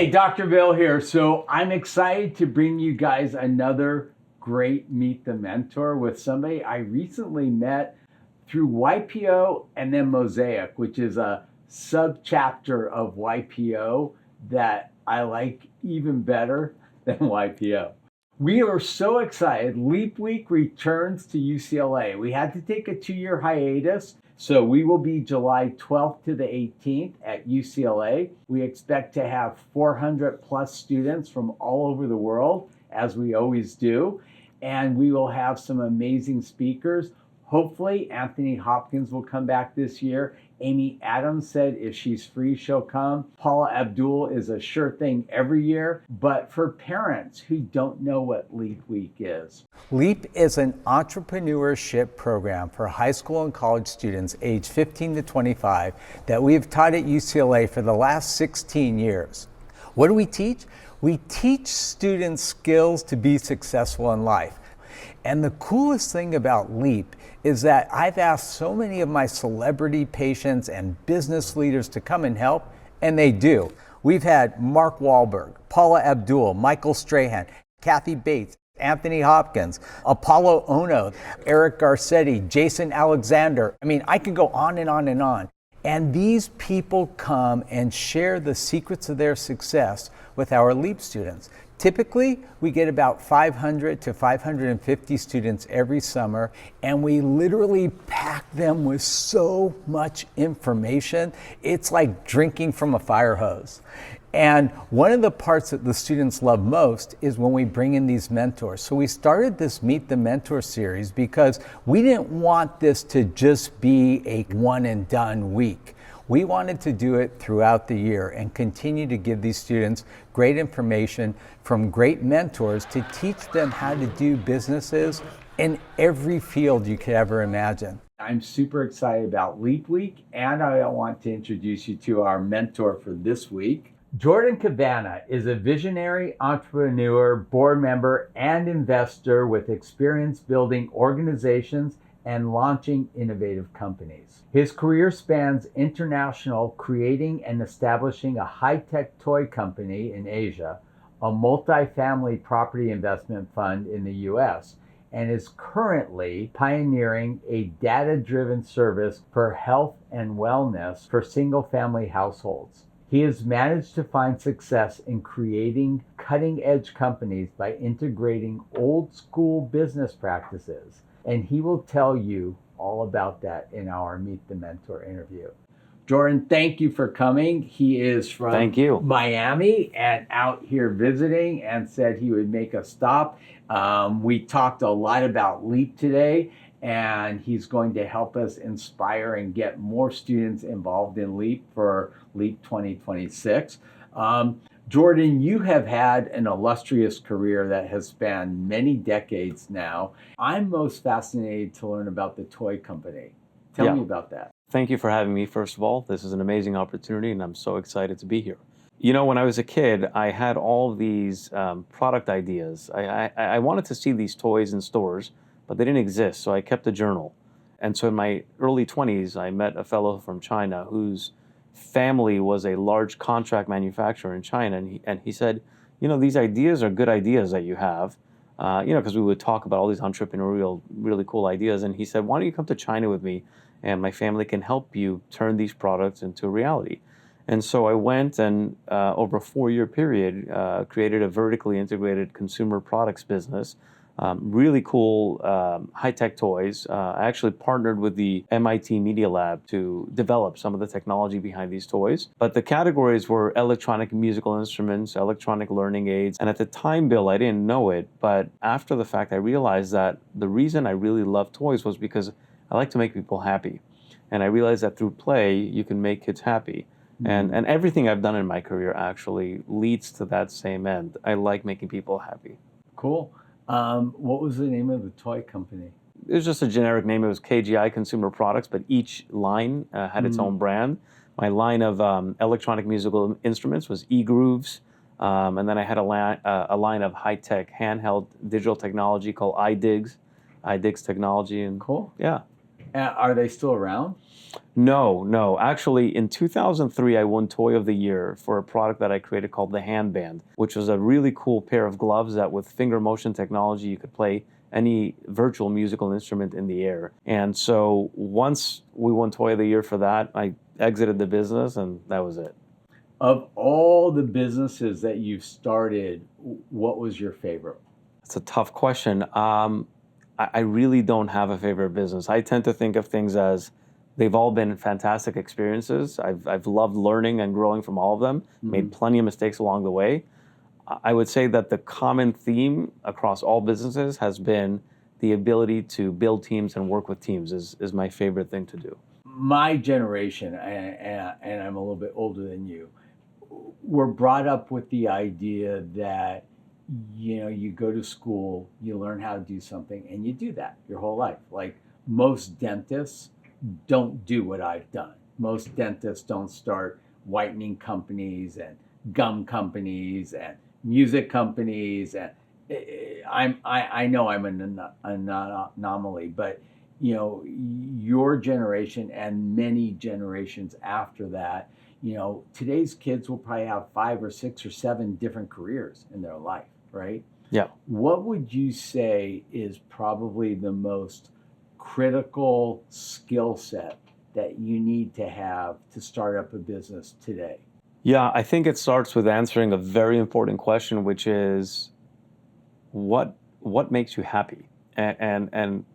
Hey, Dr. Bill here. So I'm excited to bring you guys another great Meet the Mentor with somebody I recently met through YPO and then Mosaic, which is a subchapter of YPO that I like even better than YPO. We are so excited. Leap Week returns to UCLA. We had to take a 2-year hiatus, so we will be July 12th to the 18th at UCLA. We expect to have 400 plus students from all over the world, as we always do, and we will have some amazing speakers. Hopefully, Anthony Hopkins will come back this year. Amy Adams said if she's free, she'll come. Paula Abdul is a sure thing every year. But for parents who don't know what Leap Week is. LEAP is an entrepreneurship program for high school and college students aged 15 to 25 that we have taught at UCLA for the last 16 years. What do we teach? We teach students skills to be successful in life. And the coolest thing about LEAP is that I've asked so many of my celebrity patients and business leaders to come and help, and they do. We've had Mark Wahlberg, Paula Abdul, Michael Strahan, Kathy Bates, Anthony Hopkins, Apollo Ono, Eric Garcetti, Jason Alexander. I mean, I can go on and on and on. And these people come and share the secrets of their success with our LEAP students. Typically, we get about 500 to 550 students every summer, and we literally pack them with so much information. It's like drinking from a fire hose. And one of the parts that the students love most is when we bring in these mentors. So we started this Meet the Mentor series because we didn't want this to just be a one and done week. We wanted to do it throughout the year and continue to give these students great information from great mentors to teach them how to do businesses in every field you could ever imagine. I'm super excited about Leap Week, and I want to introduce you to our mentor for this week. Jordan Kavana is a visionary entrepreneur, board member, and investor with experience building organizations and launching innovative companies. His career spans international, creating and establishing a high-tech toy company in Asia, a multi-family property investment fund in the US, and is currently pioneering a data-driven service for health and wellness for single-family households. He has managed to find success in creating cutting-edge companies by integrating old-school business practices, and he will tell you all about that in our Meet the Mentor interview. Jordan, thank you for coming. He is from Miami and out here visiting and said he would make a stop. We talked a lot about LEAP today, and he's going to help us inspire and get more students involved in LEAP for LEAP 2026. Jordan, you have had an illustrious career that has spanned many decades now. I'm most fascinated to learn about the toy company. Tell me about that. Thank you for having me, first of all. This is an amazing opportunity, and I'm so excited to be here. You know, when I was a kid, I had all of these product ideas. I wanted to see these toys in stores, but they didn't exist, so I kept a journal. And so in my early 20s, I met a fellow from China whose family was a large contract manufacturer in China, and he said, you know, these ideas are good ideas that you have, because we would talk about all these entrepreneurial, really cool ideas, and he said, why don't you come to China with me, and my family can help you turn these products into reality. And so I went and over a 4-year period, created a vertically integrated consumer products business. Really cool high-tech toys. I actually partnered with the MIT Media Lab to develop some of the technology behind these toys. But the categories were electronic musical instruments, electronic learning aids. And at the time, Bill, I didn't know it. But after the fact, I realized that the reason I really loved toys was because I like to make people happy. And I realized that through play, you can make kids happy. Mm-hmm. And everything I've done in my career actually leads to that same end. I like making people happy. Cool. What was the name of the toy company? It was just a generic name. It was KGI Consumer Products, but each line had its own brand. My line of electronic musical instruments was eGrooves. And then I had a line of high-tech handheld digital technology called iDigs Technology. And cool. Yeah. Are they still around? No, no. Actually, in 2003, I won Toy of the Year for a product that I created called the Handband, which was a really cool pair of gloves that with finger motion technology, you could play any virtual musical instrument in the air. And so once we won Toy of the Year for that, I exited the business and that was it. Of all the businesses that you've started, what was your favorite? It's a tough question. I really don't have a favorite business. I tend to think of things as they've all been fantastic experiences. I've loved learning and growing from all of them, made plenty of mistakes along the way. I would say that the common theme across all businesses has been the ability to build teams and work with teams is my favorite thing to do. My generation, and I'm a little bit older than you, were brought up with the idea that you go to school, you learn how to do something, and you do that your whole life. Like most dentists don't do what I've done. Most dentists don't start whitening companies and gum companies and music companies. And I know I'm an anomaly, but your generation and many generations after that, today's kids will probably have 5 or 6 or 7 different careers in their life, right? Yeah. What would you say is probably the most critical skill set that you need to have to start up a business today? Yeah, I think it starts with answering a very important question, which is what makes you happy? And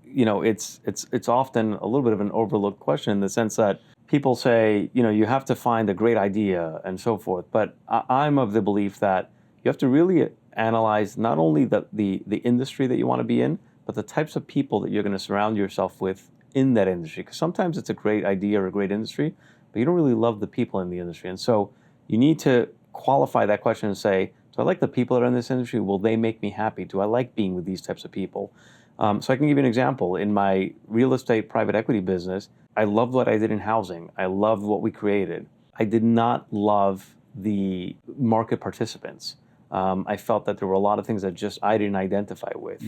it's often a little bit of an overlooked question in the sense that people say, you have to find a great idea and so forth. But I'm of the belief that you have to really analyze not only the industry that you want to be in, but the types of people that you're going to surround yourself with in that industry. Because sometimes it's a great idea or a great industry, but you don't really love the people in the industry. And so you need to qualify that question and say, do I like the people that are in this industry? Will they make me happy? Do I like being with these types of people? So I can give you an example. In my real estate private equity business, I loved what I did in housing. I loved what we created. I did not love the market participants. I felt that there were a lot of things that just I didn't identify with.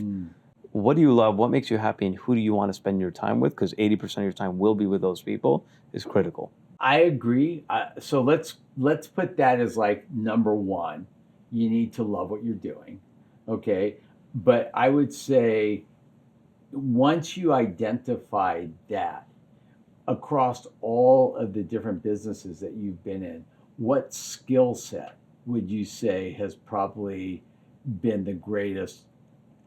What do you love? What makes you happy? And who do you want to spend your time with? Because 80% of your time will be with those people is critical. I agree. So let's put that as like number one. You need to love what you're doing, okay? But I would say once you identify that across all of the different businesses that you've been in, what skill set would you say has probably been the greatest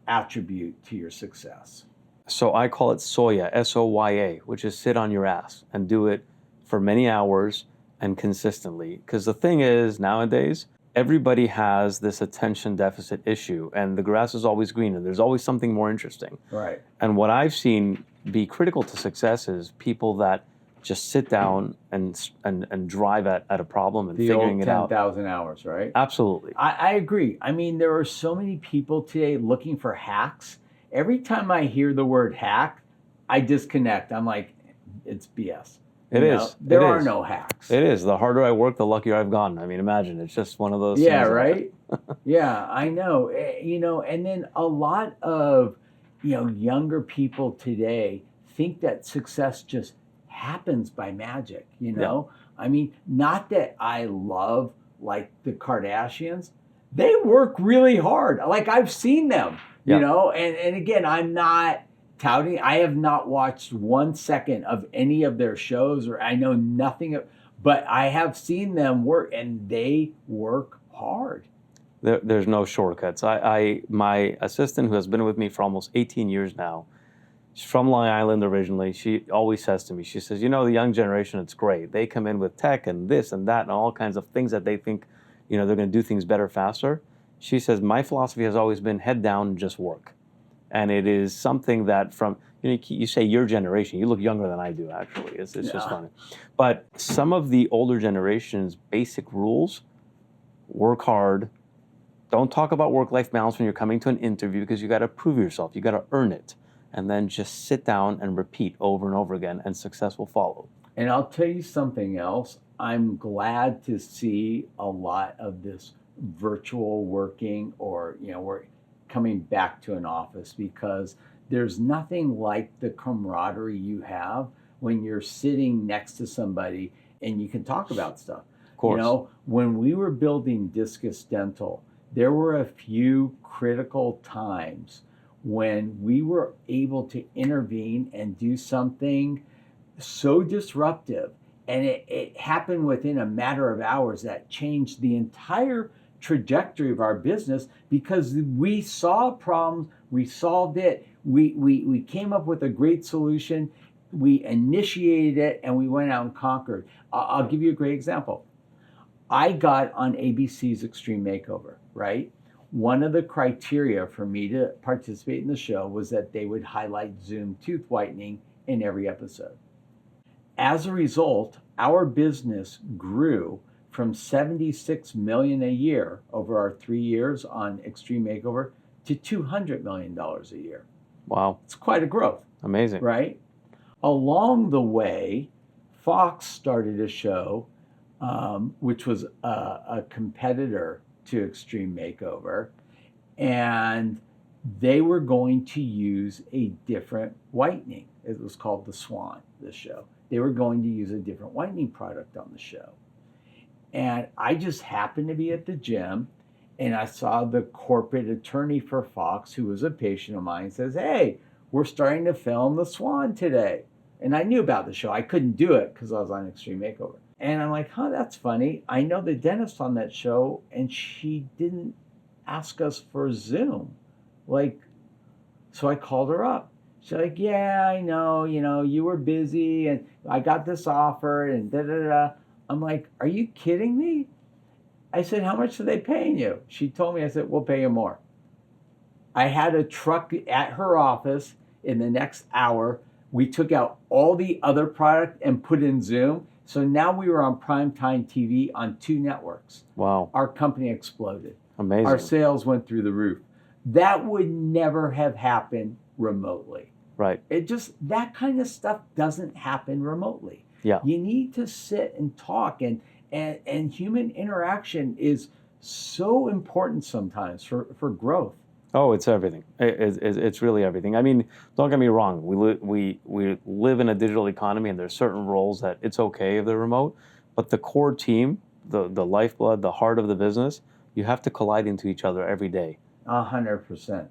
attribute to your success? So I call it SOYA, SOYA, which is sit on your ass and do it for many hours and consistently. Because the thing is, nowadays, everybody has this attention deficit issue, and the grass is always greener. There's always something more interesting. Right. And what I've seen be critical to success is people that just sit down and drive at a problem and figuring it out. 10,000 hours, right? Absolutely. I agree. I mean, there are so many people today looking for hacks. Every time I hear the word hack, I disconnect. I'm like, it's BS. It is. There are no hacks. It is. The harder I work, the luckier I've gotten. I mean, imagine. It's just one of those Yeah, things. right? Yeah, I know. And then a lot of, younger people today think that success just happens by magic, Yeah. I mean, not that I love like the Kardashians. They work really hard. Like I've seen them, Yeah. and again, I'm not touting. I have not watched 1 second of any of their shows, or I know nothing of, but I have seen them work, and they work hard. There's no shortcuts. My assistant, who has been with me for almost 18 years now, she's from Long Island originally. She always says to me, she says, the young generation, it's great. They come in with tech and this and that and all kinds of things that they think, they're going to do things better, faster. She says, my philosophy has always been head down, just work. And it is something that you say your generation, you look younger than I do, actually. It's just funny. But some of the older generation's basic rules, work hard. Don't talk about work-life balance when you're coming to an interview because you got to prove yourself. You got to earn it. And then just sit down and repeat over and over again, and success will follow. And I'll tell you something else. I'm glad to see a lot of this virtual working, or we're coming back to an office, because there's nothing like the camaraderie you have when you're sitting next to somebody and you can talk about stuff. Of course. You know, when we were building Discus Dental, there were a few critical times when we were able to intervene and do something so disruptive. And it happened within a matter of hours that changed the entire trajectory of our business because we saw problems, we solved it, we came up with a great solution, we initiated it, and we went out and conquered. I'll give you a great example. I got on ABC's Extreme Makeover, right? One of the criteria for me to participate in the show was that they would highlight Zoom tooth whitening in every episode. As a result, our business grew from 76 million a year over our 3 years on Extreme Makeover to $200 million a year. Wow. It's quite a growth. Amazing. Right? Along the way, Fox started a show, which was a competitor to Extreme Makeover, and they were going to use a different whitening. It was called the Swan, the show. They were going to use a different whitening product on the show. And I just happened to be at the gym, and I saw the corporate attorney for Fox, who was a patient of mine, says, "Hey, we're starting to film the Swan today." And I knew about the show. I couldn't do it because I was on Extreme Makeover. And I'm like, that's funny. I know the dentist on that show, and she didn't ask us for Zoom. So I called her up. She's like, "Yeah, I know, you were busy, and I got this offer, and da-da-da." I'm like, "Are you kidding me?" I said, "How much are they paying you?" She told me. I said, "We'll pay you more." I had a truck at her office in the next hour. We took out all the other product and put in Zoom. So now we were on primetime TV on 2 networks. Wow. Our company exploded. Amazing. Our sales went through the roof. That would never have happened remotely. Right. That kind of stuff doesn't happen remotely. Yeah. You need to sit and talk, and human interaction is so important sometimes for growth. Oh, it's everything. It's really everything. I mean, don't get me wrong. We live in a digital economy, and there's certain roles that it's okay if they're remote, but the core team, the lifeblood, the heart of the business, you have to collide into each other every day. 100%.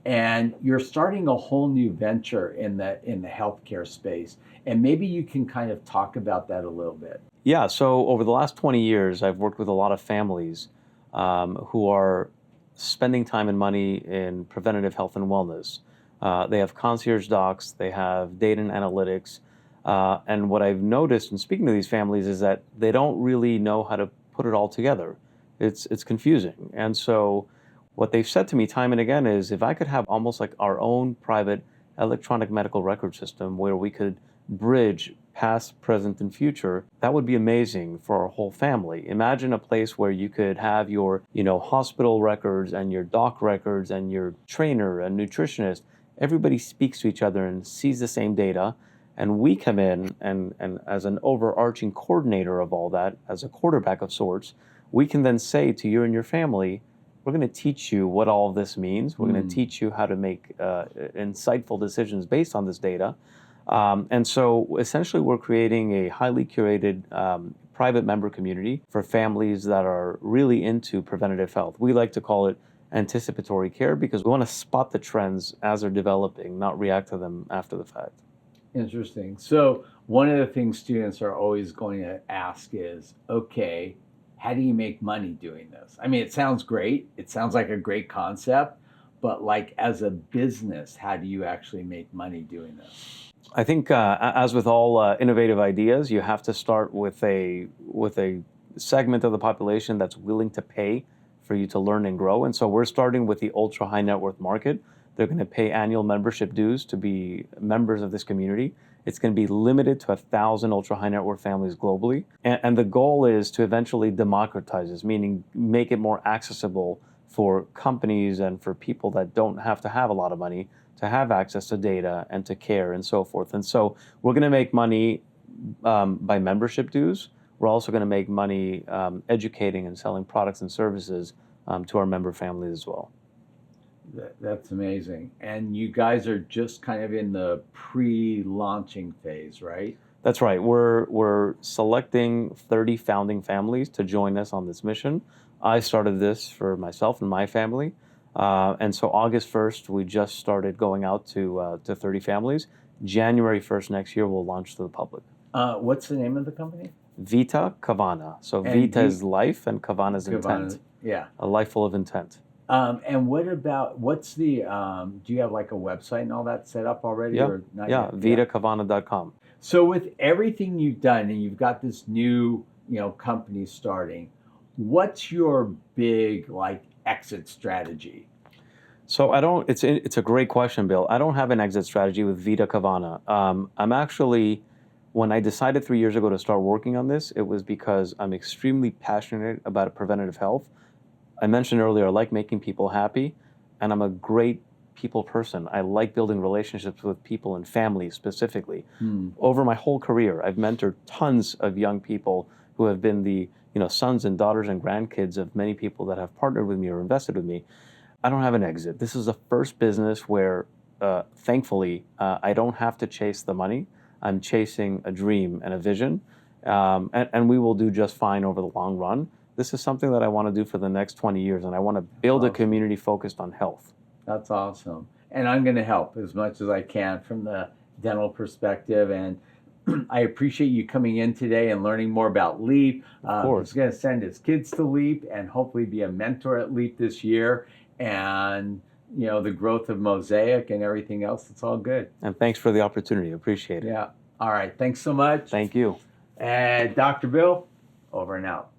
And you're starting a whole new venture in the healthcare space, and maybe you can kind of talk about that a little bit. Yeah. So over the last 20 years, I've worked with a lot of families who are spending time and money in preventative health and wellness. They have concierge docs, they have data and analytics. And what I've noticed in speaking to these families is that they don't really know how to put it all together. It's confusing. And so what they've said to me time and again is, if I could have almost like our own private electronic medical record system where we could bridge past, present, and future, that would be amazing for our whole family. Imagine a place where you could have your, hospital records and your doc records and your trainer and nutritionist. Everybody speaks to each other and sees the same data. And we come in and as an overarching coordinator of all that, as a quarterback of sorts, we can then say to you and your family, we're going to teach you what all of this means. We're going to teach you how to make insightful decisions based on this data. And so essentially we're creating a highly curated private member community for families that are really into preventative health. We like to call it anticipatory care because we want to spot the trends as they're developing, not react to them after the fact. Interesting. So one of the things students are always going to ask is, okay, how do you make money doing this? I mean, it sounds great. It sounds like a great concept, but as a business, how do you actually make money doing this? I think, as with all innovative ideas, you have to start with a segment of the population that's willing to pay for you to learn and grow. And so we're starting with the ultra high net worth market. They're going to pay annual membership dues to be members of this community. It's going to be limited to 1,000 ultra high net worth families globally. And the goal is to eventually democratize this, meaning make it more accessible for companies and for people that don't have to have a lot of money to have access to data and to care and so forth. And so we're going to make money by membership dues. We're also going to make money educating and selling products and services to our member families as well. That's amazing. And you guys are just kind of in the pre-launching phase, right? That's right. We're selecting 30 founding families to join us on this mission. I started this for myself and my family. And so August 1st, we just started going out to 30 families. January 1st next year, we'll launch to the public. What's the name of the company? Vita Kavana. So And Vita is life and Kavana is intent. Yeah. A life full of intent. And what's the, do you have like a website and all that set up already? Yeah, Or not yeah, yet? vitakavana.com. So with everything you've done and you've got this new, company starting, what's your big like exit strategy? So it's a great question, Bill. I don't have an exit strategy with Vita Kavana. I'm actually, when I decided 3 years ago to start working on this, it was because I'm extremely passionate about preventative health. I mentioned earlier, I like making people happy, and I'm a great people person. I like building relationships with people and families specifically. Over my whole career, I've mentored tons of young people who have been the sons and daughters and grandkids of many people that have partnered with me or invested with me. I don't have an exit. This is the first business where, thankfully, I don't have to chase the money. I'm chasing a dream and a vision, and we will do just fine over the long run. This is something that I want to do for the next 20 years, and I want to build a community focused on health. That's awesome. And I'm going to help as much as I can from the dental perspective. And I appreciate you coming in today and learning more about LEAP. Of course. He's going to send his kids to LEAP and hopefully be a mentor at LEAP this year. And, the growth of Mosaic and everything else, it's all good. And thanks for the opportunity. Appreciate it. Yeah. All right. Thanks so much. Thank you. And Dr. Bill, over and out.